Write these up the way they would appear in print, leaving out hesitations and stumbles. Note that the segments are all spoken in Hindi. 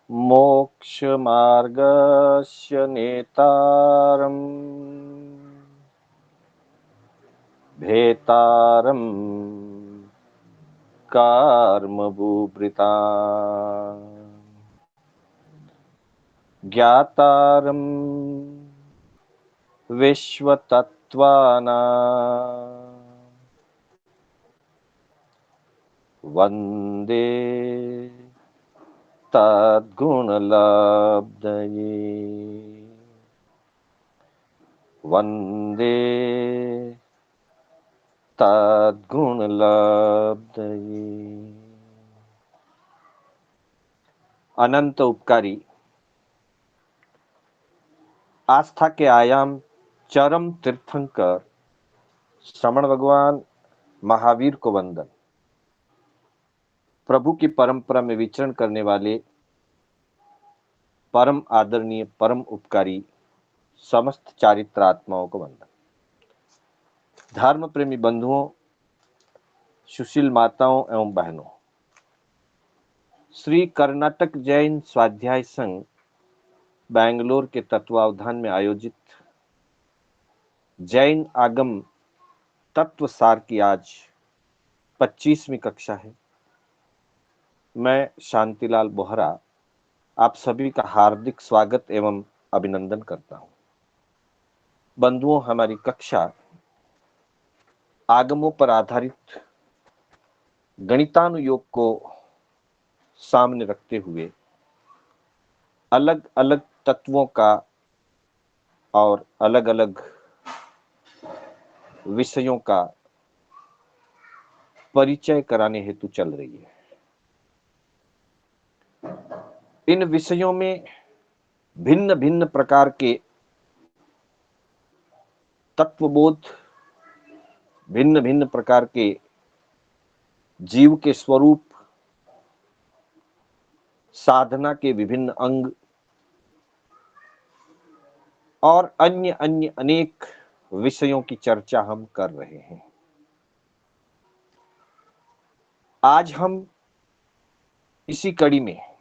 मोक्षमार्गस्य नेतारम् भेतारम् कार्मभूभृताम् ज्ञातारम् विश्वतत्त्वानाम् वन्दे तद्गुणलब्धये वन्दे तद्गुणलब्धये। अनंत उपकारी, आस्था के आयाम चरम तीर्थंकर श्रमण भगवान महावीर को वंदन। प्रभु की परंपरा में विचरण करने वाले परम आदरणीय परम उपकारी समस्त चारित्रात्माओं को वंदन। धर्म प्रेमी बंधुओं, सुशील माताओं एवं बहनों, श्री कर्नाटक जैन स्वाध्याय संघ बेंगलोर के तत्वावधान में आयोजित जैन आगम तत्व सार की आज 25वीं कक्षा है। मैं शांतिलाल बोहरा आप सभी का हार्दिक स्वागत एवं अभिनंदन करता हूं। बंधुओं, हमारी कक्षा आगमों पर आधारित गणितानुयोग को सामने रखते हुए अलग अलग तत्वों का और अलग अलग विषयों का परिचय कराने हेतु चल रही है। इन विषयों में भिन्न भिन्न प्रकार के तत्वबोध, भिन्न भिन्न प्रकार के जीव के स्वरूप, साधना के विभिन्न अंग और अन्य अन्य अनेक विषयों की चर्चा हम कर रहे हैं। आज हम इसी कड़ी में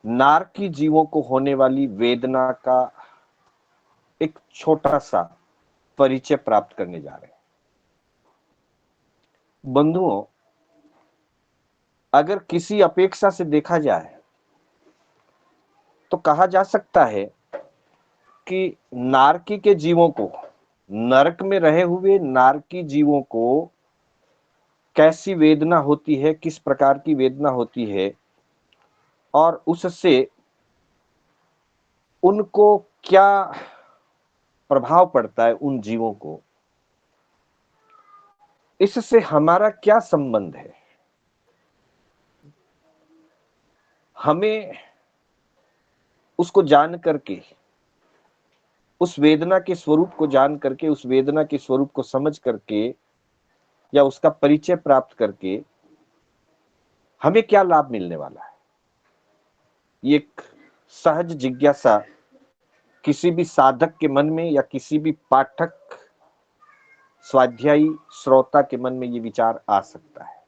नारकी जीवों को होने वाली वेदना का एक छोटा सा परिचय प्राप्त करने जा रहे हैं। बंधुओं, अगर किसी अपेक्षा से देखा जाए तो कहा जा सकता है कि नारकी के जीवों को, नरक में रहे हुए नारकी जीवों को कैसी वेदना होती है, किस प्रकार की वेदना होती है और उससे उनको क्या प्रभाव पड़ता है, उन जीवों को, इससे हमारा क्या संबंध है, हमें उसको जान करके, उस वेदना के स्वरूप को जान करके, उस वेदना के स्वरूप को समझ करके या उसका परिचय प्राप्त करके हमें क्या लाभ मिलने वाला है। ये एक सहज जिज्ञासा किसी भी साधक के मन में या किसी भी पाठक, स्वाध्यायी, श्रोता के मन में ये विचार आ सकता है।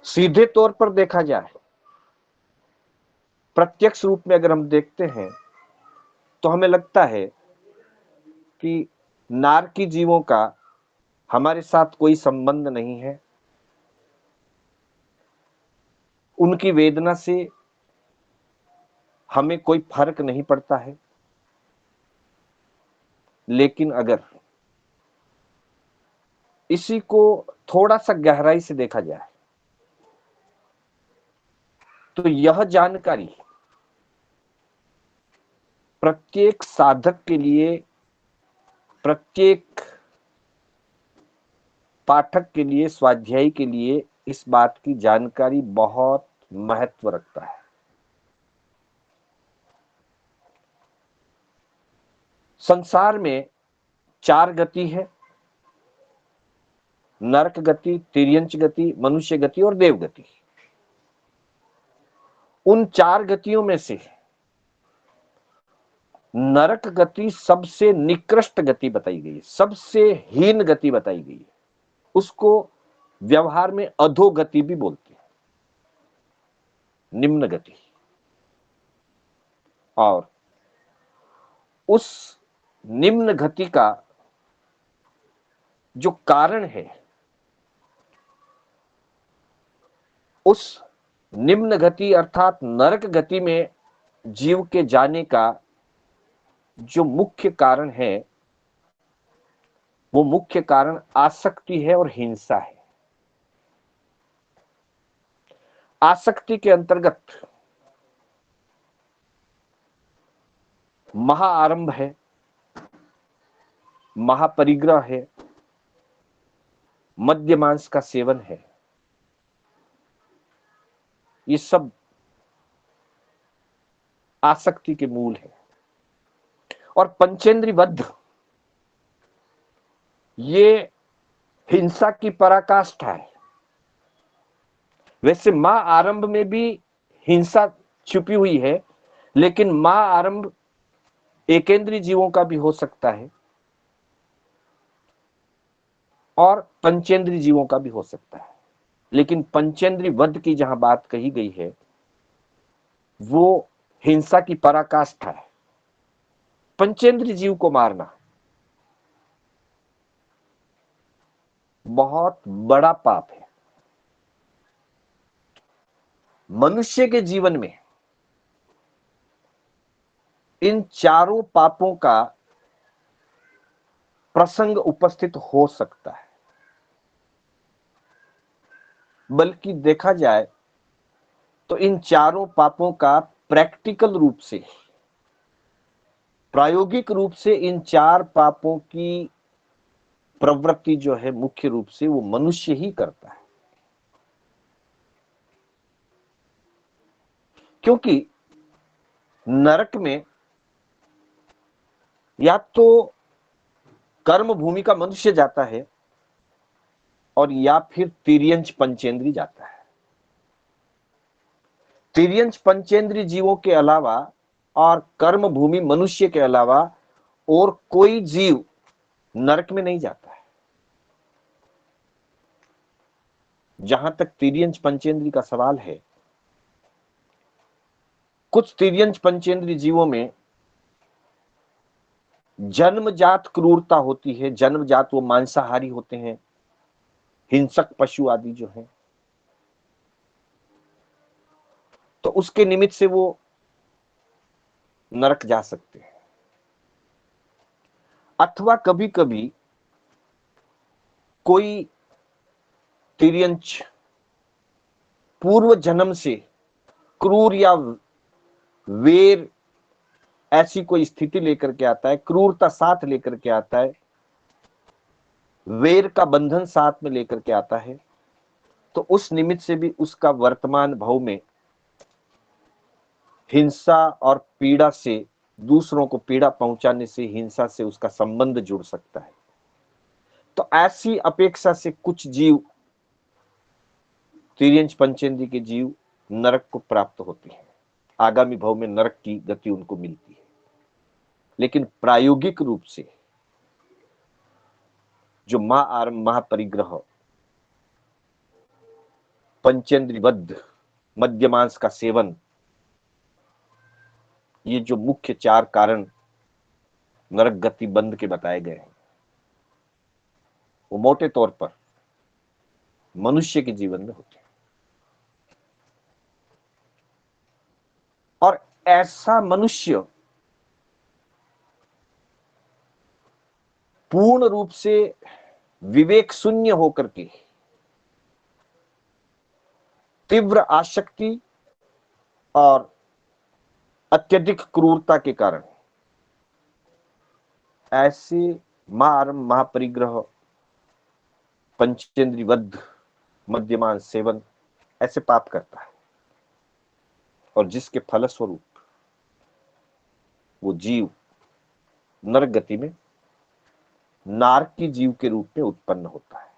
सीधे तौर पर देखा जाए, प्रत्यक्ष रूप में अगर हम देखते हैं तो हमें लगता है कि नारकी जीवों का हमारे साथ कोई संबंध नहीं है, उनकी वेदना से हमें कोई फर्क नहीं पड़ता है। लेकिन अगर इसी को थोड़ा सा गहराई से देखा जाए तो यह जानकारी प्रत्येक साधक के लिए, प्रत्येक पाठक के लिए, स्वाध्यायी के लिए इस बात की जानकारी बहुत महत्व रखता है। संसार में 4 गति है: नरक गति, तिर्यंच गति, मनुष्य गति और देव गति। उन 4 गतियों में से नरक गति सबसे निकृष्ट गति बताई गई है, सबसे हीन गति बताई गई है। उसको व्यवहार में अधोगति भी बोलते हैं। निम्न गति। और उस निम्न गति का जो कारण है, उस निम्न गति अर्थात नरक गति में जीव के जाने का जो मुख्य कारण है, वो मुख्य कारण आसक्ति है और हिंसा है। आसक्ति के अंतर्गत महाआरंभ है, महापरिग्रह है, मद्य मांस का सेवन है। ये सब आसक्ति के मूल है। और पंचेंद्रियबद्ध ये हिंसा की पराकाष्ठा है। वैसे मां आरंभ में भी हिंसा छुपी हुई है, लेकिन मां आरंभ एकेंद्रीय जीवों का भी हो सकता है और पंचेंद्रीय जीवों का भी हो सकता है। लेकिन पंचेंद्रीय वध की जहां बात कही गई है, वो हिंसा की पराकाष्ठा है। पंचेंद्रीय जीव को मारना बहुत बड़ा पाप है। मनुष्य के जीवन में इन चारों पापों का प्रसंग उपस्थित हो सकता है। बल्कि देखा जाए तो इन चारों पापों का प्रैक्टिकल रूप से, प्रायोगिक रूप से इन चार पापों की प्रवृत्ति जो है मुख्य रूप से वो मनुष्य ही करता है। क्योंकि नरक में या तो कर्म भूमि का मनुष्य जाता है और या फिर तिर्यंच पंचेंद्री जाता है। तिर्यंच पंचेंद्री जीवों के अलावा और कर्म भूमि मनुष्य के अलावा और कोई जीव नरक में नहीं जाता है। जहां तक तिर्यंच पंचेंद्री का सवाल है, कुछ तिर्यंच पंचेंद्री जीवों में जन्मजात क्रूरता होती है। जन्मजात वो मांसाहारी होते हैं, हिंसक पशु आदि जो हैं, तो उसके निमित्त से वो नरक जा सकते हैं। अथवा कभी कभी कोई तिर्यंच पूर्व जन्म से क्रूर या वेर ऐसी कोई स्थिति लेकर के आता है, क्रूरता साथ लेकर के आता है, वेर का बंधन साथ में लेकर के आता है, तो उस निमित्त से भी उसका वर्तमान भाव में हिंसा और पीड़ा से, दूसरों को पीड़ा पहुंचाने से, हिंसा से उसका संबंध जुड़ सकता है। तो ऐसी अपेक्षा से कुछ जीव, तिर्यंच पंचेंद्री के जीव नरक को प्राप्त होते हैं, आगामी भाव में नरक की गति उनको मिलती है। लेकिन प्रायोगिक रूप से जो महाआरंभ, महापरिग्रह, पंचेंद्रियबद्ध, मद्य मांस का सेवन, ये जो मुख्य चार कारण नरक गति बंद के बताए गए हैं, वो मोटे तौर पर मनुष्य के जीवन में होते हैं। और ऐसा मनुष्य पूर्ण रूप से विवेक शून्य होकर के तीव्र आसक्ति और अत्यधिक क्रूरता के कारण ऐसे महाआरंभ, महापरिग्रह, पंचेंद्रियबद्ध, मद्यमान सेवन ऐसे पाप करता है, और जिसके फलस्वरूप वो जीव नरक गति में नारकी जीव के रूप में उत्पन्न होता है।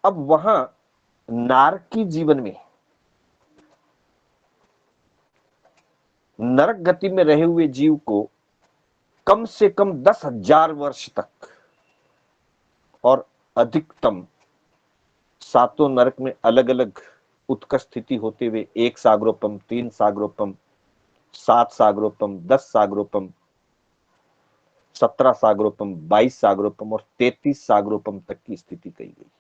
अब वहां नारकी जीवन में नरक गति में रहे हुए जीव को कम से कम 10,000 वर्ष तक और अधिकतम सातों नरक में अलग अलग उत्कर्ष स्थिति होते हुए 1 सागरोपम, 3 सागरोपम, 7 सागरोपम, 10 सागरोपम, 17 सागरोपम, 22 सागरोपम और 33 सागरोपम तक की स्थिति कही गई।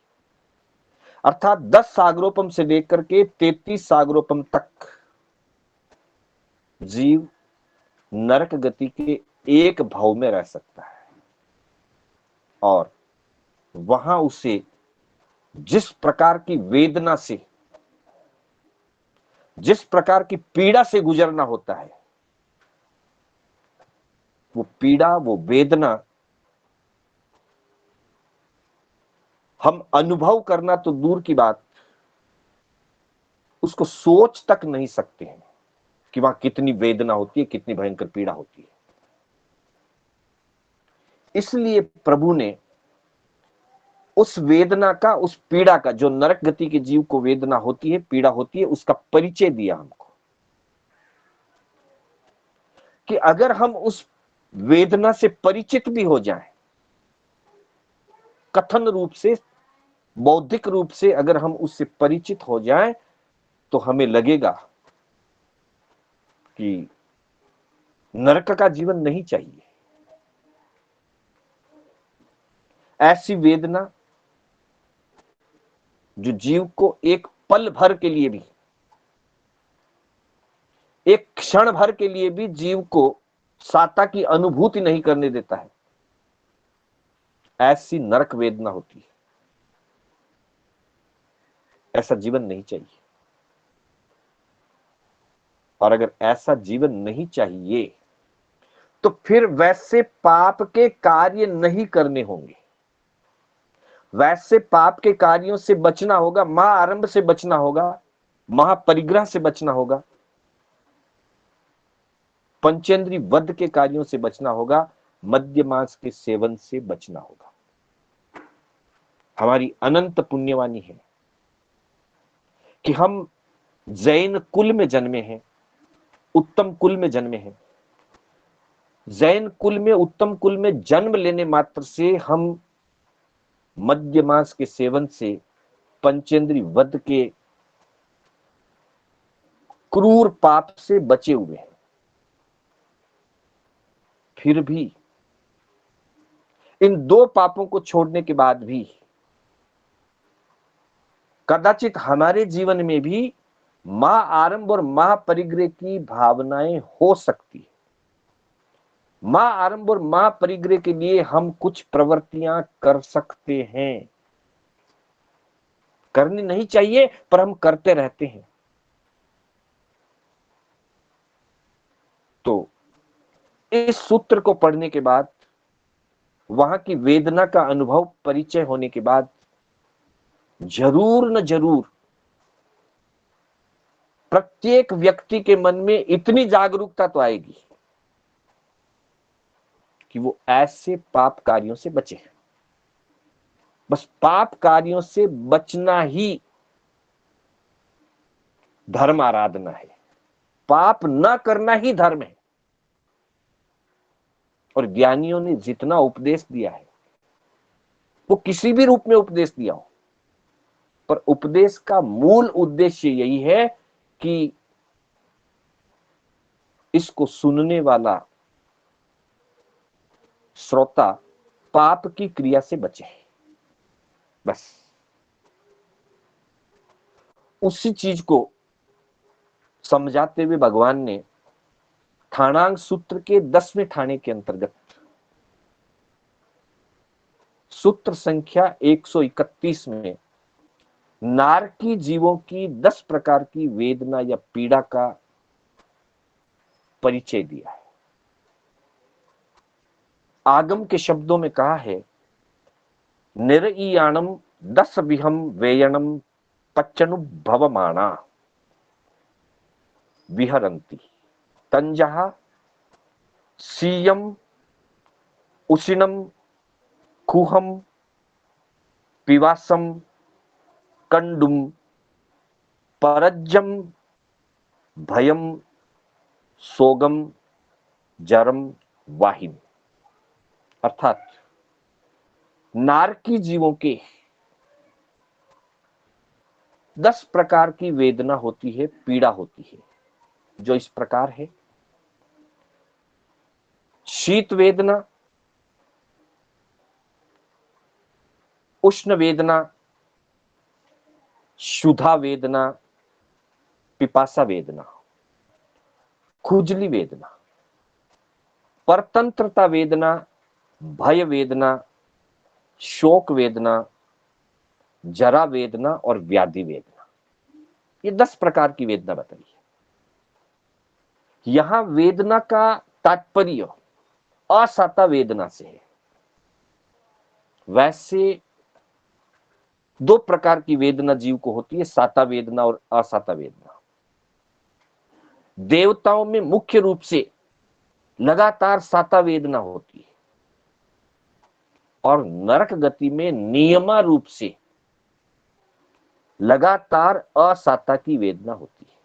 अर्थात 10 सागरोपम से लेकर के 33 सागरोपम तक जीव नरक गति के एक भाव में रह सकता है और वहां उसे जिस प्रकार की वेदना से, जिस प्रकार की पीड़ा से गुजरना होता है, वो पीड़ा, वो वेदना हम अनुभव करना तो दूर की बात, उसको सोच तक नहीं सकते हैं कि वहां कितनी वेदना होती है, कितनी भयंकर पीड़ा होती है। इसलिए प्रभु ने उस वेदना का, उस पीड़ा का, जो नरक गति के जीव को वेदना होती है, पीड़ा होती है, उसका परिचय दिया हमको कि अगर हम उस वेदना से परिचित भी हो जाएं, कथन रूप से, बौद्धिक रूप से अगर हम उससे परिचित हो जाएं, तो हमें लगेगा कि नरक का जीवन नहीं चाहिए। ऐसी वेदना जो जीव को एक पल भर के लिए भी, एक क्षण भर के लिए भी जीव को साता की अनुभूति नहीं करने देता है, ऐसी नरक वेदना होती है। ऐसा जीवन नहीं चाहिए। और अगर ऐसा जीवन नहीं चाहिए तो फिर वैसे पाप के कार्य नहीं करने होंगे, वैसे पाप के कार्यों से बचना होगा, महाआरंभ से बचना होगा, महापरिग्रह से बचना होगा, पंचेंद्रिय वध के कार्यों से बचना होगा, मद्य मांस के सेवन से बचना होगा। हमारी अनंत पुण्यवानी है कि हम जैन कुल में जन्मे हैं, उत्तम कुल में जन्मे हैं। जैन कुल में, उत्तम कुल में जन्म लेने मात्र से हम मद्य मांस के सेवन से, पंचेंद्रिय वध के क्रूर पाप से बचे हुए हैं। फिर भी इन दो पापों को छोड़ने के बाद भी कदाचित हमारे जीवन में भी महाआरंभ और महापरिग्रह की भावनाएं हो सकती है। महाआरंभ और महापरिग्रह के लिए हम कुछ प्रवृत्तियां कर सकते हैं, करनी नहीं चाहिए पर हम करते रहते हैं। तो इस सूत्र को पढ़ने के बाद, वहां की वेदना का अनुभव, परिचय होने के बाद जरूर न जरूर प्रत्येक व्यक्ति के मन में इतनी जागरूकता तो आएगी कि वो ऐसे पाप कार्यों से बचे। बस पाप कार्यों से बचना ही धर्म आराधना है, पाप न करना ही धर्म है। और ज्ञानियों ने जितना उपदेश दिया है, वो किसी भी रूप में उपदेश दिया हो, पर उपदेश का मूल उद्देश्य यही है कि इसको सुनने वाला श्रोता पाप की क्रिया से बचे। बस उसी चीज को समझाते हुए भगवान ने ठाणांग सूत्र के 10वें ठाणे के अंतर्गत सूत्र संख्या 131 में नारकी जीवों की 10 प्रकार की वेदना या पीड़ा का परिचय दिया है। आगम के शब्दों में कहा है, निरईयाणम 10 विहम वेयणम पच्चनुभवमाना विहरंती तंजहा सीयम उशिनम कुहम पिवासम कंडुम परज्जम भयम सोगम जरम वाहिम। अर्थात नारकी जीवों के 10 प्रकार की वेदना होती है, पीड़ा होती है, जो इस प्रकार है। शीत वेदना, उष्ण वेदना, क्षुधा वेदना, पिपासा वेदना, खुजली वेदना, परतंत्रता वेदना, भय वेदना, शोक वेदना, जरा वेदना और व्याधि वेदना। ये 10 प्रकार की वेदना बताई है। यहां वेदना का तात्पर्य असाता वेदना से है। वैसे 2 प्रकार की वेदना जीव को होती है, साता वेदना और असाता वेदना। देवताओं में मुख्य रूप से लगातार साता वेदना होती है और नरक गति में नियमा रूप से लगातार असाता की वेदना होती है,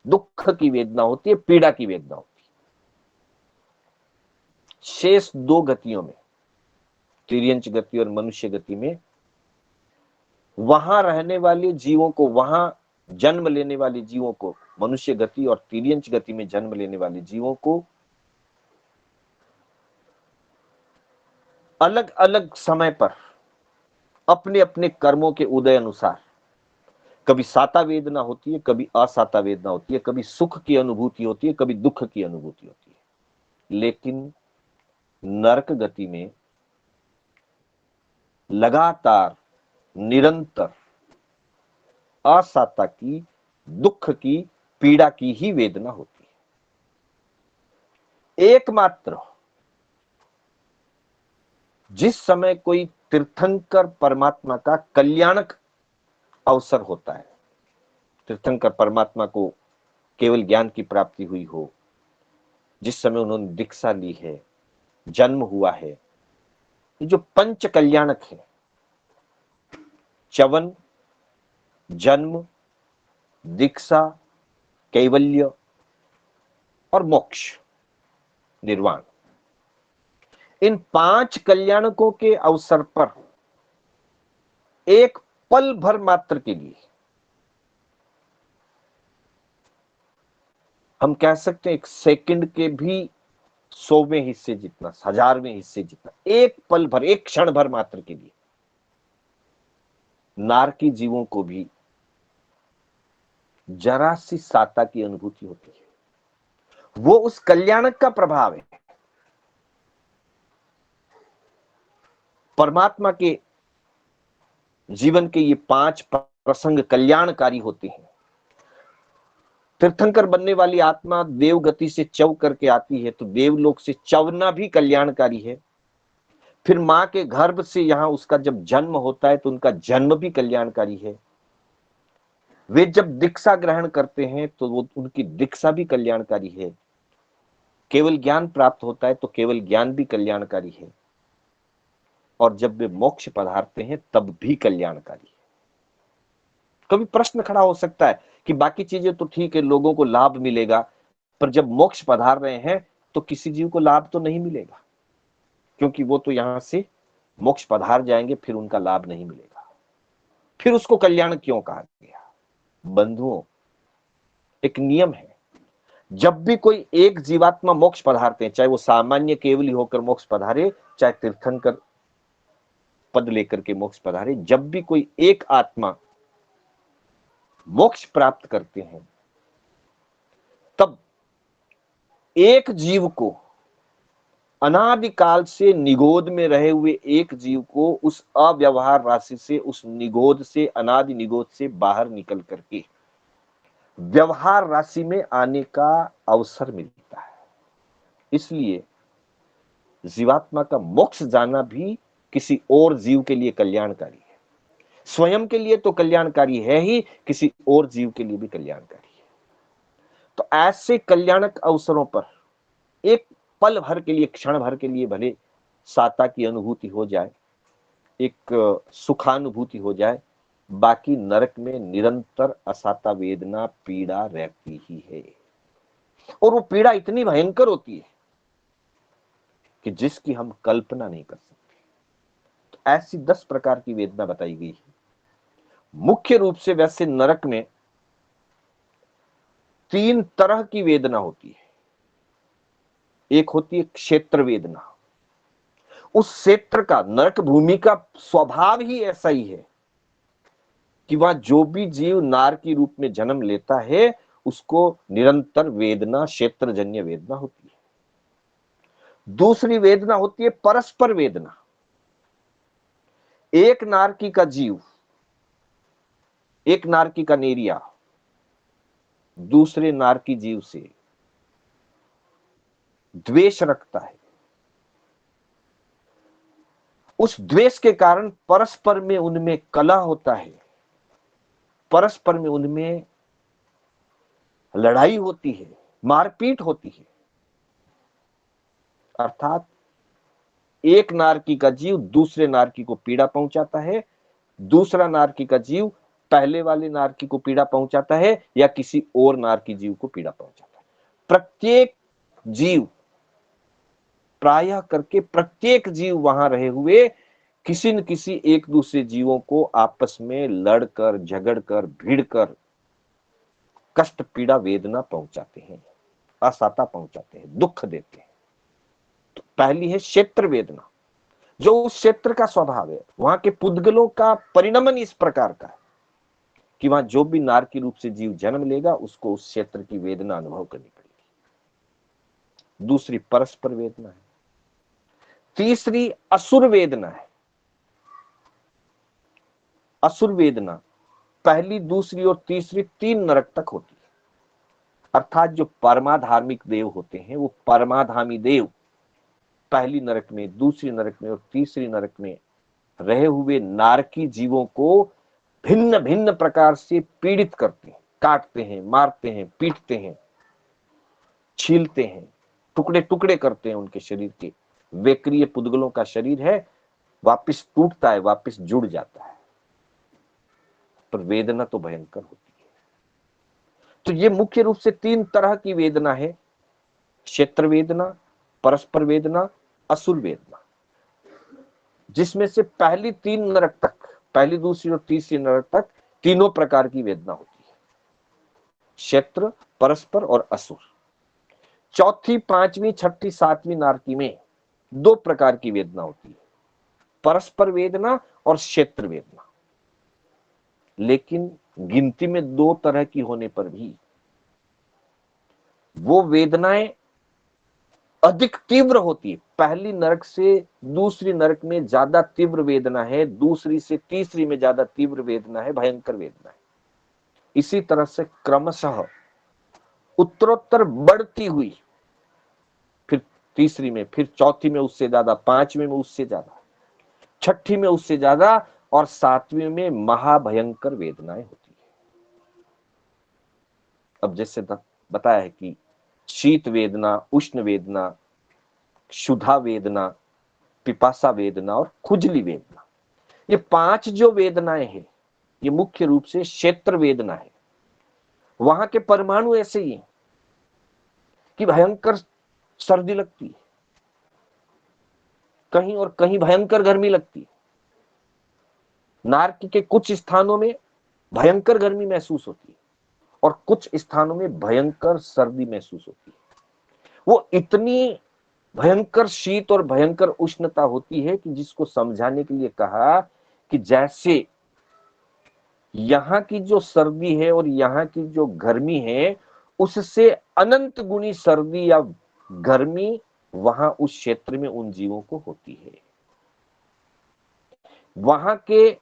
दुख की वेदना होती है, पीड़ा की वेदना होती है। शेष 2 गतियों में, तिर्यंच गति और मनुष्य गति में, वहां रहने वाले जीवों को, वहां जन्म लेने वाले जीवों को, मनुष्य गति और तिर्यंच गति में जन्म लेने वाले जीवों को अलग अलग समय पर अपने अपने कर्मों के उदय अनुसार कभी साता वेदना होती है, कभी असाता वेदना होती है, कभी सुख की अनुभूति होती है, कभी दुख की अनुभूति होती है। लेकिन नरक गति में लगातार निरंतर असाता की, दुख की, पीड़ा की ही वेदना होती है। एकमात्र जिस समय कोई तीर्थंकर परमात्मा का कल्याणक अवसर होता है, तीर्थंकर परमात्मा को केवल ज्ञान की प्राप्ति हुई हो, जिस समय उन्होंने दीक्षा ली है, जन्म हुआ है, ये जो पंच कल्याणक है, च्यवन, जन्म, दीक्षा, कैवल्य और मोक्ष, निर्वाण, इन 5 कल्याणकों के अवसर पर एक पल भर मात्र के लिए, हम कह सकते हैं 1 सेकंड के भी 100वें हिस्से जितना, 1000वें हिस्से जितना, एक पल भर, एक क्षण भर मात्र के लिए नारकी जीवों को भी जरा सी साता की अनुभूति होती है। वो उस कल्याणक का प्रभाव है। परमात्मा के जीवन के ये 5 प्रसंग कल्याणकारी होते हैं। तीर्थंकर बनने वाली आत्मा देव गति से चव करके आती है तो देवलोक से चवना भी कल्याणकारी है। फिर मां के गर्भ से यहां उसका जब जन्म होता है तो उनका जन्म भी कल्याणकारी है। वे जब दीक्षा ग्रहण करते हैं तो वो उनकी दीक्षा भी कल्याणकारी है। केवल ज्ञान प्राप्त होता है तो केवल ज्ञान भी कल्याणकारी है। और जब वे मोक्ष पधारते हैं तब भी कल्याणकारी है। कभी प्रश्न खड़ा हो सकता है कि बाकी चीजें तो ठीक है, लोगों को लाभ मिलेगा, पर जब मोक्ष पधार रहे हैं तो किसी जीव को लाभ तो नहीं मिलेगा, क्योंकि वो तो यहां से मोक्ष पधार जाएंगे, फिर उनका लाभ नहीं मिलेगा। फिर उसको कल्याण क्यों कहा गया? बंधुओं, एक नियम है, जब भी कोई एक जीवात्मा मोक्ष पधारते हैं, चाहे वो सामान्य केवली होकर मोक्ष पधारे, चाहे तीर्थंकर पद लेकर के मोक्ष पधारे, जब भी कोई एक आत्मा मोक्ष प्राप्त करते हैं तब एक जीव को, अनादिकाल से निगोद में रहे हुए एक जीव को उस अव्यवहार राशि से, उस निगोद से, अनादि निगोद से बाहर निकल करके व्यवहार राशि में आने का अवसर मिलता है। इसलिए जीवात्मा का मोक्ष जाना भी किसी और जीव के लिए कल्याणकारी है। स्वयं के लिए तो कल्याणकारी है ही, किसी और जीव के लिए भी कल्याणकारी है। तो ऐसे कल्याणक अवसरों पर एक पल भर के लिए, क्षण भर के लिए भले साता की अनुभूति हो जाए, एक सुखानुभूति हो जाए, बाकी नरक में निरंतर असाता वेदना, पीड़ा रहती ही है। और वो पीड़ा इतनी भयंकर होती है कि जिसकी हम कल्पना नहीं कर सकते। तो ऐसी 10 प्रकार की वेदना बताई गई है। मुख्य रूप से वैसे नरक में 3 तरह की वेदना होती है। एक होती है क्षेत्र वेदना। उस क्षेत्र का, नरक भूमि का स्वभाव ही ऐसा ही है कि वहां जो भी जीव नार की रूप में जन्म लेता है उसको निरंतर वेदना, क्षेत्रजन्य वेदना होती है। दूसरी वेदना होती है परस्पर वेदना। एक नारकी का जीव, एक नारकी का नेरिया दूसरे नारकी जीव से द्वेष रखता है। उस द्वेष के कारण परस्पर में उनमें कलह होता है, परस्पर में उनमें लड़ाई होती है, मारपीट होती है। अर्थात एक नारकी का जीव दूसरे नारकी को पीड़ा पहुंचाता है, दूसरा नारकी का जीव पहले वाले नारकी को पीड़ा पहुंचाता है या किसी और नारकी जीव को पीड़ा पहुंचाता है। प्रत्येक जीव, प्रायः करके प्रत्येक जीव वहां रहे हुए किसी न किसी एक दूसरे जीवों को आपस में लड़कर, झगड़कर, भिड़कर कष्ट, पीड़ा, वेदना पहुंचाते हैं, असाता पहुंचाते हैं, दुख देते हैं। तो पहली है क्षेत्र वेदना, जो उस क्षेत्र का स्वभाव है। वहां के पुद्गलों का परिणमन इस प्रकार का है कि वहां जो भी नारकी रूप से जीव जन्म लेगा उसको उस क्षेत्र की वेदना अनुभव करनी पड़ेगी। दूसरी परस्पर वेदना है। तीसरी असुर वेदना है। असुर वेदना पहली, दूसरी और तीसरी 3 नरक तक होती है। अर्थात जो परमाधार्मिक देव होते हैं वो परमाधामी देव पहली नरक में, दूसरी नरक में और तीसरी नरक में रहे हुए नारकी जीवों को भिन्न भिन्न प्रकार से पीड़ित करते हैं, काटते हैं, मारते हैं, पीटते हैं, छीलते हैं, टुकड़े टुकड़े करते हैं उनके शरीर के। वेक्रिय पुद्गलों का शरीर है, वापिस टूटता है, वापिस जुड़ जाता है, पर वेदना तो भयंकर होती है। तो ये मुख्य रूप से 3 तरह की वेदना है, क्षेत्र वेदना, परस्पर वेदना, असुर वेदना, जिसमें से पहली 3 नरक तक, पहली, दूसरी और तीसरी नरक तक तीनों प्रकार की वेदना होती है, क्षेत्र, परस्पर और असुर। चौथी, पांचवी, छठी, सातवीं नारकी में 2 प्रकार की वेदना होती है, परस्पर वेदना और क्षेत्र वेदना। लेकिन गिनती में 2 तरह की होने पर भी वो वेदनाएं अधिक तीव्र होती है। पहली नरक से दूसरी नरक में ज्यादा तीव्र वेदना है, दूसरी से तीसरी में ज्यादा तीव्र वेदना है, भयंकर वेदना है। इसी तरह से क्रमशः उत्तरोत्तर बढ़ती हुई, फिर तीसरी में, फिर चौथी में उससे ज्यादा, पांचवी में उससे ज्यादा, छठी में उससे ज्यादा और सातवीं में महाभयंकर वेदनाएं होती है। अब जैसे बताया है कि शीत वेदना, उष्ण वेदना, क्षुधा वेदना, पिपासा वेदना और खुजली वेदना, ये 5 जो वेदनाएं हैं ये मुख्य रूप से क्षेत्र वेदना है। वहां के परमाणु ऐसे ही हैं कि भयंकर सर्दी लगती है, कहीं और कहीं भयंकर गर्मी लगती है। नारकी के कुछ स्थानों में भयंकर गर्मी महसूस होती है और कुछ स्थानों में भयंकर सर्दी महसूस होती है। वो इतनी भयंकर शीत और भयंकर उष्णता होती है कि जिसको समझाने के लिए कहा कि जैसे यहां की जो सर्दी है और यहां की जो गर्मी है उससे अनंत गुनी सर्दी या गर्मी वहां उस क्षेत्र में उन जीवों को होती है। वहां के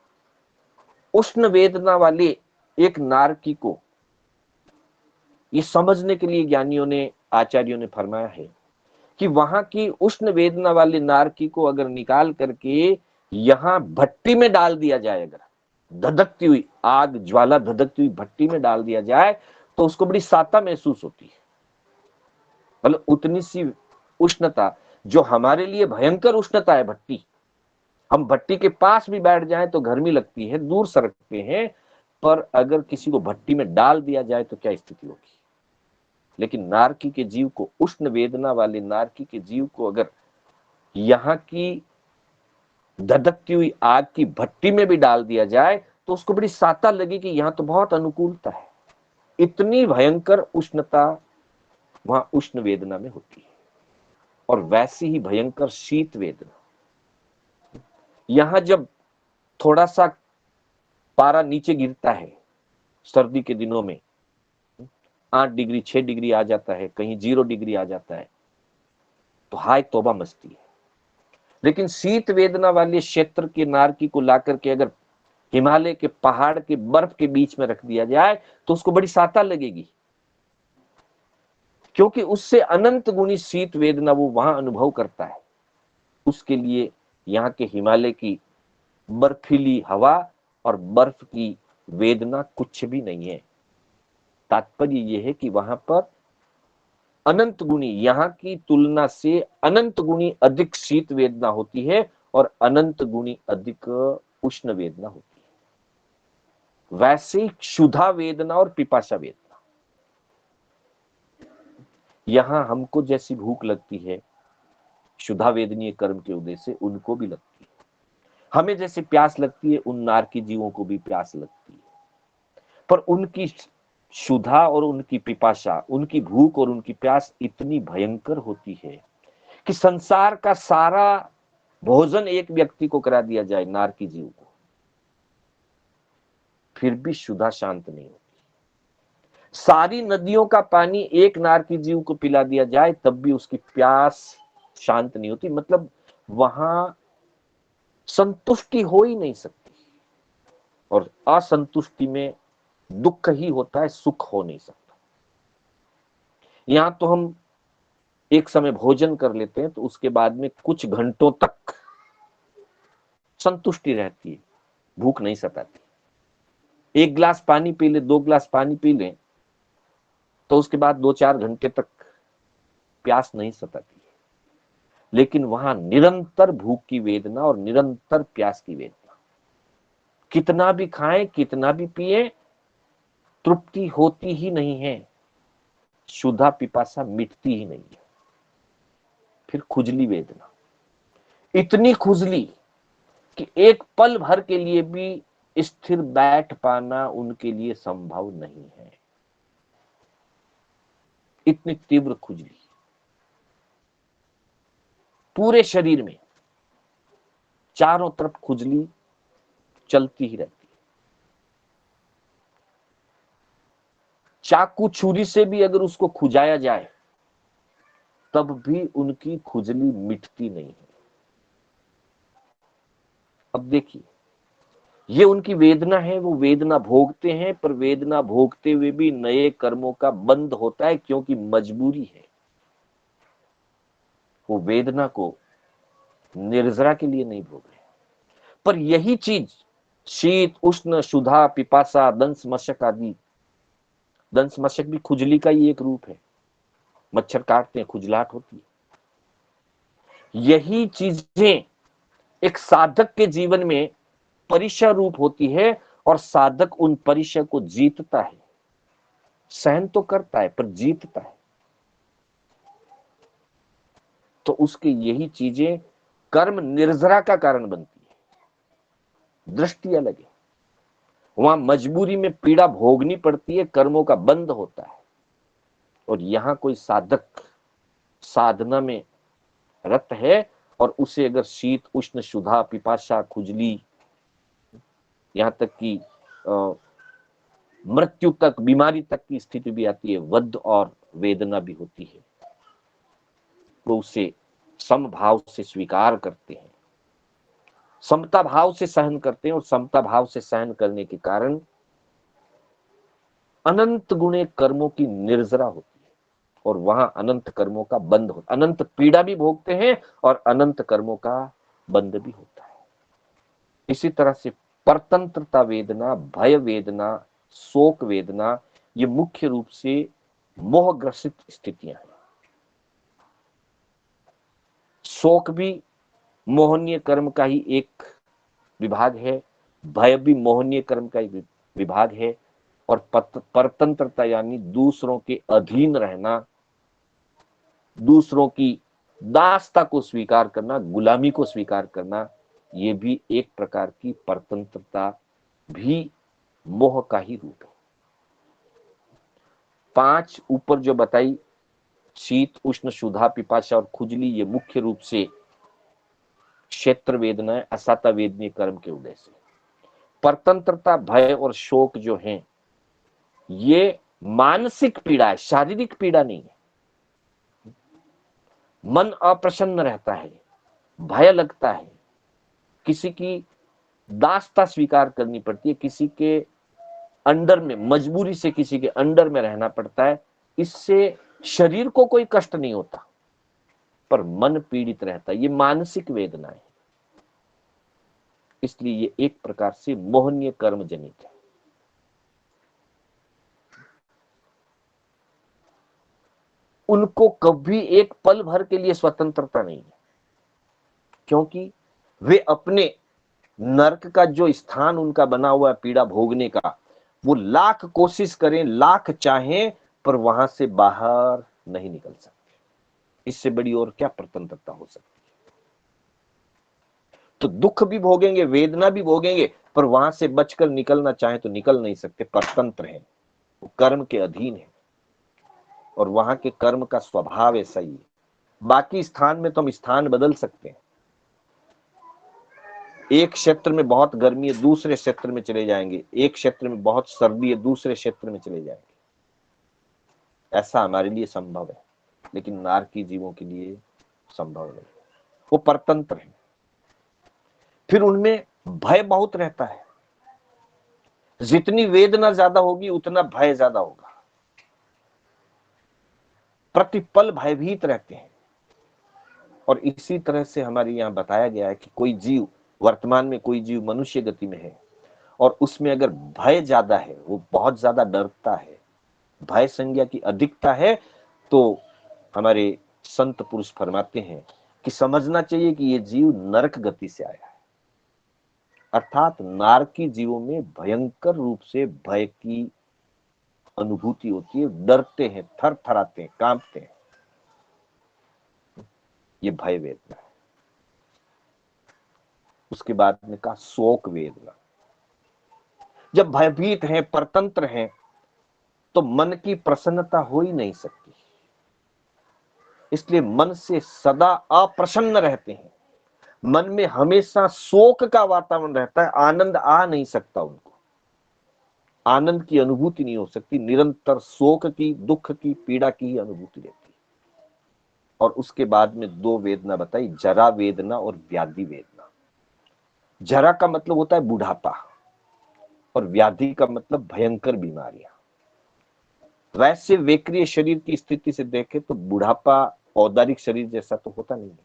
उष्ण वेदना वाले एक नारकी को ये समझने के लिए ज्ञानियों ने, आचार्यों ने फरमाया है कि वहां की उष्ण वेदना वाली नारकी को अगर निकाल करके यहां भट्टी में डाल दिया जाएगा, धधकती हुई आग, ज्वाला धधकती हुई भट्टी में डाल दिया जाए तो उसको बड़ी साता महसूस होती है। मतलब उतनी सी उष्णता जो हमारे लिए भयंकर उष्णता है भट्टी, हम भट्टी के पास भी बैठ जाएं तो गर्मी लगती है, दूर सरकते हैं, पर अगर किसी को भट्टी में डाल दिया जाए तो क्या स्थिति होगी। लेकिन नारकी के जीव को, उष्ण वेदना वाले नारकी के जीव को अगर यहां की धधकती हुई आग की भट्टी में भी डाल दिया जाए तो उसको बड़ी साता लगी कि यहाँ तो बहुत अनुकूलता है। इतनी भयंकर उष्णता वहां उष्ण वेदना में होती है, और वैसी ही भयंकर शीत वेदना यहां जब थोड़ा सा पारा नीचे गिरता है सर्दी के दिनों में, 8 डिग्री 6 डिग्री आ जाता है, कहीं 0 डिग्री आ जाता है, तो हाय तौबा मचती है। लेकिन शीत वेदना वाले क्षेत्र के नारकी को ला करके अगर हिमालय के पहाड़ के बर्फ के बीच में रख दिया जाए तो उसको बड़ी साता लगेगी, क्योंकि उससे अनंत गुनी शीत वेदना वो वहां अनुभव करता है। उसके लिए यहाँ के हिमालय की बर्फीली हवा और बर्फ की वेदना कुछ भी नहीं है। तात्पर्य यह है कि वहां पर अनंत गुनी, यहाँ की तुलना से अनंत गुनी अधिक शीत वेदना होती है और अनंत गुनी अधिक उष्ण वेदना होती है। वैसे ही क्षुधा वेदना और पिपासा वेदना, यहां हमको जैसी भूख लगती है क्षुधा वेदनीय कर्म के उदय से उनको भी लगती है। हमें जैसे प्यास लगती है उन नारकी जीवों को भी प्यास लगती है, पर उनकी क्षुधा और उनकी पिपासा, उनकी भूख और उनकी प्यास इतनी भयंकर होती है कि संसार का सारा भोजन एक व्यक्ति को करा दिया जाए नारकी जीव को, फिर भी क्षुधा शांत नहीं होती। सारी नदियों का पानी एक नारकी जीव को पिला दिया जाए तब भी उसकी प्यास शांत नहीं होती। मतलब वहां संतुष्टि हो ही नहीं सकती, और असंतुष्टि में दुख ही होता है, सुख हो नहीं सकता। यहां तो हम एक समय भोजन कर लेते हैं तो उसके बाद में कुछ घंटों तक संतुष्टि रहती है, भूख नहीं सताती। 1 गिलास पानी पी ले, 2 गिलास पानी पी ले तो उसके बाद 2-4 घंटे तक प्यास नहीं सताती है। लेकिन वहां निरंतर भूख की वेदना और निरंतर प्यास की वेदना, कितना भी खाएं कितना भी पिए तृप्ति होती ही नहीं है, क्षुधा पिपासा मिटती ही नहीं है। फिर खुजली वेदना, इतनी खुजली कि एक पल भर के लिए भी स्थिर बैठ पाना उनके लिए संभव नहीं है। इतनी तीव्र खुजली पूरे शरीर में, चारों तरफ खुजली चलती ही रहती है। चाकू छुरी से भी अगर उसको खुजाया जाए तब भी उनकी खुजली मिटती नहीं है। अब देखिए, ये उनकी वेदना है, वो वेदना भोगते हैं, पर वेदना भोगते हुए भी नए कर्मों का बंध होता है, क्योंकि मजबूरी है। वो वेदना को निर्जरा के लिए नहीं भोग रहे। पर यही चीज शीत उष्ण क्षुधा पिपासा दंश मशक आदि, दंश मशक भी खुजली का ही एक रूप है, मच्छर काटते हैं खुजलाहट होती है। यही चीजें एक साधक के जीवन में परिचय रूप होती है, और साधक उन परिचय को जीतता है, सहन तो करता है पर जीतता है। तो उसके यही चीजें कर्म निर्जरा का कारण बनती है। दृष्टि अलग है, वहां मजबूरी में पीड़ा भोगनी पड़ती है, कर्मों का बंध होता है। और यहां कोई साधक साधना में रत है और उसे अगर शीत उष्ण क्षुधा पिपासा खुजली, यहां तक कि मृत्यु तक, बीमारी तक की स्थिति भी आती है, वध और वेदना भी होती है, तो उसे समभाव से स्वीकार करते हैं, समता भाव से सहन करते हैं। और समता भाव से सहन करने के कारण अनंत गुणे कर्मों की निर्जरा होती है, और वहां अनंत कर्मों का बंध होता है। अनंत पीड़ा भी भोगते हैं और अनंत कर्मों का बंध भी होता है। इसी तरह से परतंत्रता वेदना, भय वेदना, शोक वेदना, ये मुख्य रूप से मोहग्रसित स्थितियां हैं। शोक भी मोहनीय कर्म का ही एक विभाग है, भय भी मोहनीय कर्म का एक विभाग है, और परतंत्रता यानी दूसरों के अधीन रहना, दूसरों की दासता को स्वीकार करना, गुलामी को स्वीकार करना, ये भी एक प्रकार की परतंत्रता भी मोह का ही रूप है। 5 ऊपर जो बताई, शीत, उष्ण, क्षुधा, पिपाशा और खुजली, ये मुख्य रूप से क्षेत्र वेदनाएं असाता वेदनीय कर्म के उदय से। परतंत्रता, भय और शोक जो हैं, ये मानसिक पीड़ा है, शारीरिक पीड़ा नहीं है। मन अप्रसन्न रहता है, भय लगता है, किसी की दासता स्वीकार करनी पड़ती है, किसी के अंडर में, मजबूरी से किसी के अंडर में रहना पड़ता है। इससे शरीर को कोई कष्ट नहीं होता, पर मन पीड़ित रहता है। ये मानसिक वेदना है, इसलिए ये एक प्रकार से मोहनीय कर्म जनित है। उनको कभी एक पल भर के लिए स्वतंत्रता नहीं है, क्योंकि वे अपने नरक का जो स्थान उनका बना हुआ है पीड़ा भोगने का, वो लाख कोशिश करें, लाख चाहें, पर वहां से बाहर नहीं निकल सकते। इससे बड़ी और क्या प्रतंत्रता हो सकती है। तो दुख भी भोगेंगे, वेदना भी भोगेंगे, पर वहां से बचकर निकलना चाहे तो निकल नहीं सकते, परतंत्र है, वो कर्म के अधीन है, और वहां के कर्म का स्वभाव ऐसा ही है। बाकी स्थान में तो हम स्थान बदल सकते हैं। एक क्षेत्र में बहुत गर्मी है, दूसरे क्षेत्र में चले जाएंगे। एक क्षेत्र में बहुत सर्दी है, दूसरे क्षेत्र में चले जाएंगे। ऐसा हमारे लिए संभव है, लेकिन नारकी जीवों के लिए संभव नहीं। वो परतंत्र है। फिर उनमें भय बहुत रहता है। जितनी वेदना ज्यादा होगी उतना भय ज्यादा होगा। प्रतिपल भयभीत रहते हैं। और इसी तरह से हमारे यहाँ बताया गया है कि कोई जीव, वर्तमान में कोई जीव मनुष्य गति में है, और उसमें अगर भय ज्यादा है, वो बहुत ज्यादा डरता है, भय संज्ञा की अधिकता है, तो हमारे संत पुरुष फरमाते हैं कि समझना चाहिए कि ये जीव नरक गति से आया है। अर्थात नारकी जीवों में भयंकर रूप से भय की अनुभूति होती है, डरते हैं, थर थराते हैं, कांपते हैं। ये भय वेदना है। उसके बाद में कहा शोक वेदना। जब भयभीत हैं, परतंत्र हैं, तो मन की प्रसन्नता हो ही नहीं सकती, इसलिए मन से सदा अप्रसन्न रहते हैं। मन में हमेशा शोक का वातावरण रहता है, आनंद आ नहीं सकता उनको, आनंद की अनुभूति नहीं हो सकती, निरंतर शोक की, दुख की, पीड़ा की ही अनुभूति रहती है। और उसके बाद में 2 वेदना बताई, जरा वेदना और व्याधि वेदना। जरा का मतलब होता है बुढ़ापा, और व्याधि का मतलब भयंकर बीमारियां। वैसे वेक्रिय शरीर की स्थिति से देखें तो बुढ़ापा औदारिक शरीर जैसा तो होता नहीं है,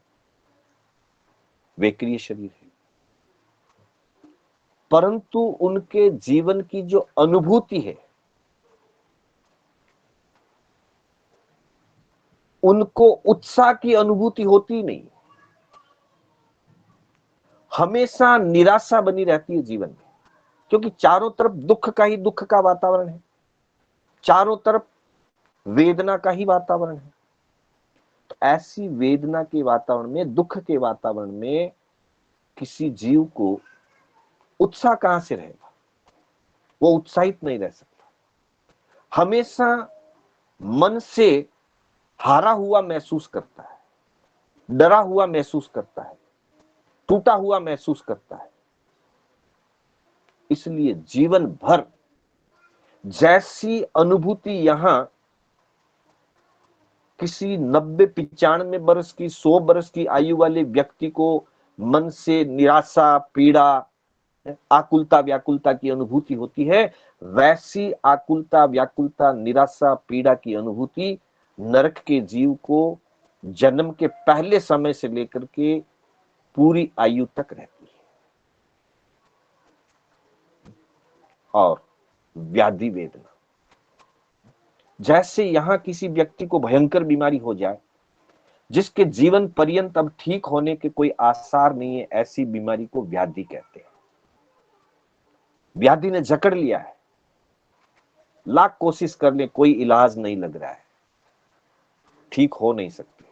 वेक्रिय शरीर है, परंतु उनके जीवन की जो अनुभूति है, उनको उत्साह की अनुभूति होती नहीं, हमेशा निराशा बनी रहती है जीवन में, क्योंकि चारों तरफ दुख का ही दुख का वातावरण है, चारों तरफ वेदना का ही वातावरण है। तो ऐसी वेदना के वातावरण में, दुख के वातावरण में किसी जीव को उत्साह कहां से रहेगा? वो उत्साहित नहीं रह सकता, हमेशा मन से हारा हुआ महसूस करता है, डरा हुआ महसूस करता है, टूटा हुआ महसूस करता है। इसलिए जीवन भर जैसी अनुभूति यहां किसी 90-95 वर्ष की, 100 वर्ष की आयु वाले व्यक्ति को मन से निराशा, पीड़ा, आकुलता, व्याकुलता की अनुभूति होती है, वैसी आकुलता, व्याकुलता, निराशा, पीड़ा की अनुभूति नरक के जीव को जन्म के पहले समय से लेकर के पूरी आयु तक रहती है। और व्याधि वेदना, जैसे यहां किसी व्यक्ति को भयंकर बीमारी हो जाए, जिसके जीवन पर्यंत अब ठीक होने के कोई आसार नहीं है, ऐसी बीमारी को व्याधि कहते हैं। व्याधि ने जकड़ लिया है, लाख कोशिश कर ले, कोई इलाज नहीं लग रहा है, ठीक हो नहीं सकते।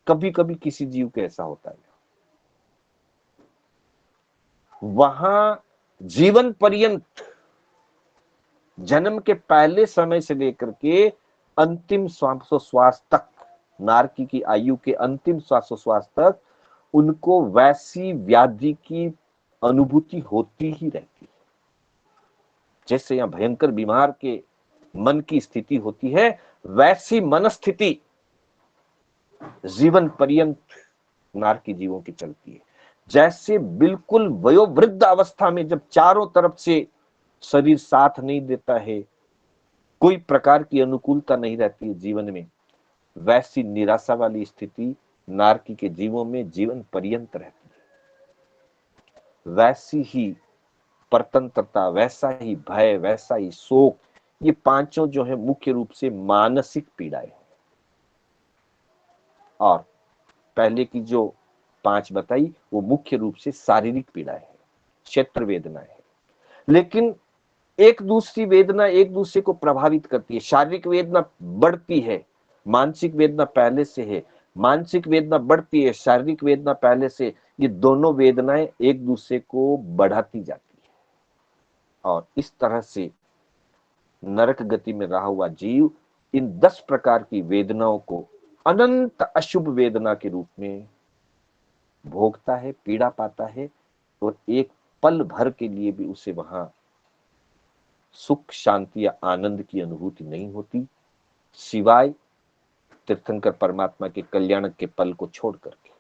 कभी कभी किसी जीव के ऐसा होता है। वहां जीवन पर्यंत, जन्म के पहले समय से लेकर के अंतिम श्वासोश्वास तक, नारकी की आयु के अंतिम श्वासोश्वास तक उनको वैसी व्याधि की अनुभूति होती ही रहती है। जैसे यहां भयंकर बीमार के मन की स्थिति होती है, वैसी मनस्थिति जीवन पर्यंत नारकी जीवों की चलती है। जैसे बिल्कुल वयोवृद्ध अवस्था में जब चारों तरफ से शरीर साथ नहीं देता है, कोई प्रकार की अनुकूलता नहीं रहती है जीवन में, वैसी निराशा वाली स्थिति नारकी के जीवों में जीवन पर्यंत रहती है। वैसी ही परतंत्रता, वैसा ही भय, वैसा ही शोक, ये पांचों जो है मुख्य रूप से मानसिक पीड़ाएं हैं। और पहले की जो 5 बताई वो मुख्य रूप से शारीरिक पीड़ाएं है, क्षेत्र वेदनाएं है। लेकिन एक दूसरी वेदना एक दूसरे को प्रभावित करती है। शारीरिक वेदना बढ़ती है, मानसिक वेदना पहले से है, मानसिक वेदना बढ़ती है, शारीरिक वेदना पहले से, ये दोनों वेदनाएं एक दूसरे को बढ़ाती जाती है। और इस तरह से नरक गति में रहा हुआ जीव इन 10 प्रकार की वेदनाओं को अनंत अशुभ वेदना के रूप में भोगता है, पीड़ा पाता है, और एक पल भर के लिए भी उसे वहां सुख, शांति या आनंद की अनुभूति नहीं होती, सिवाय तीर्थंकर परमात्मा के कल्याण के पल को छोड़ करके।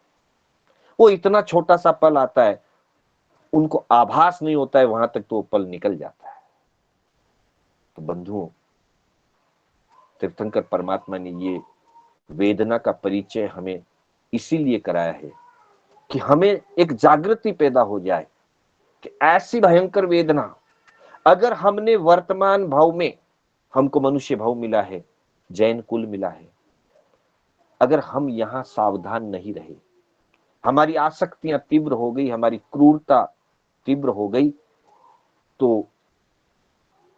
वो इतना छोटा सा पल आता है, उनको आभास नहीं होता है वहां तक तो वो पल निकल जाता है। तो बंधुओं, तीर्थंकर परमात्मा ने ये वेदना का परिचय हमें इसीलिए कराया है कि हमें एक जागृति पैदा हो जाए कि ऐसी भयंकर वेदना, अगर हमने वर्तमान भाव में, हमको मनुष्य भाव मिला है, जैन कुल मिला है, अगर हम यहां सावधान नहीं रहे, हमारी आसक्तियां तीव्र हो गई, हमारी क्रूरता तीव्र हो गई, तो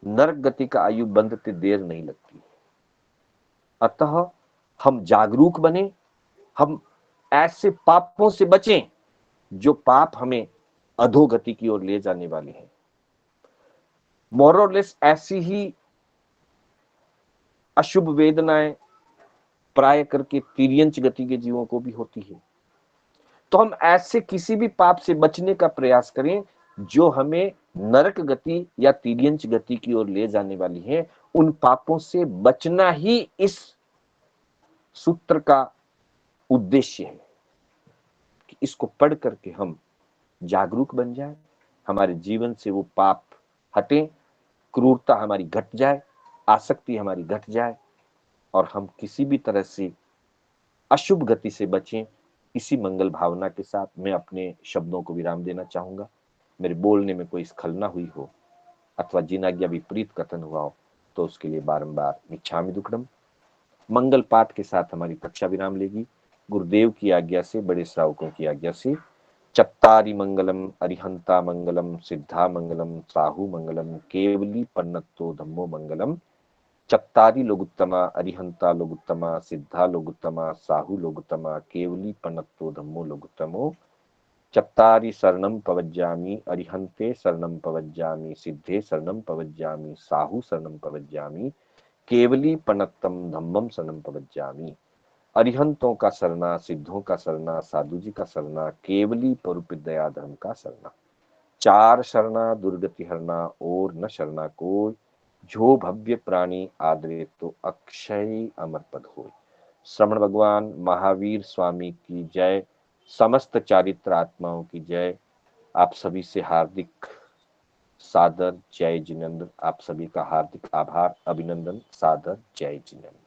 नरक गति का आयु बंधते देर नहीं लगती। अतः हम जागरूक बने, हम ऐसे पापों से बचें जो पाप हमें अधोगति की ओर ले जाने वाले हैं। मोर और लेस ऐसी ही अशुभ वेदनाएं प्राय करके तिर्यंच गति के जीवों को भी होती है। तो हम ऐसे किसी भी पाप से बचने का प्रयास करें जो हमें नरक गति या तिर्यंच गति की ओर ले जाने वाली है। उन पापों से बचना ही इस सूत्र का उद्देश्य है कि इसको पढ़ करके हम जागरूक बन जाए, हमारे जीवन से वो पाप हटे, क्रूरता हमारी घट जाए, आसक्ति हमारी घट जाए, और हम किसी भी तरह से अशुभ गति से बचें। इसी मंगल भावना के साथ मैं अपने शब्दों को विराम देना चाहूंगा। मेरे बोलने में कोई स्खलना हुई हो अथवा जिनाज्ञा विपरीत कथन हुआ हो तो उसके लिए बारंबार मिच्छामि दुक्कडम। मंगल पाठ के साथ हमारी कक्षा विराम लेगी। गुरुदेव की आज्ञा से, बड़े श्रावकों की आज्ञा से। चत्तारि मंगलम अरिहंता मंगलम सिद्धा मंगलम साहु मंगलम केवली पन्नतो धम्मो मंगलम। चत्तारि लोगुत्तमा अरिहंता लोगुत्तमा सिद्धा लोगुत्तमा साहु लोगुत्तमा केवली पन्नतो धम्मो लोगुत्तमो। चत्तारि शरणं पवज्जामि अरिहंते शरणं पवज्जामि सिद्धे शरणं पवज्जामि साहु शरणं पवज्जामि केवली पन्नतम धम्मम शरणं पवज्जामि। अरिहंतों का शरणा, सिद्धों का शरणा, साधु जी का शरणा, केवली परुपित दया धर्म का शरणा। 4 शरणा दुर्गति हरना और न शरणा कोई, जो भव्य प्राणी आदरे तो अक्षय अमर पद हो। श्रवण भगवान महावीर स्वामी की जय, समस्त चारित्र आत्माओं की जय। आप सभी से हार्दिक सादर जय जिनेंद्र। आप सभी का हार्दिक आभार, अभिनंदन, सादर जय जिनेंद्र।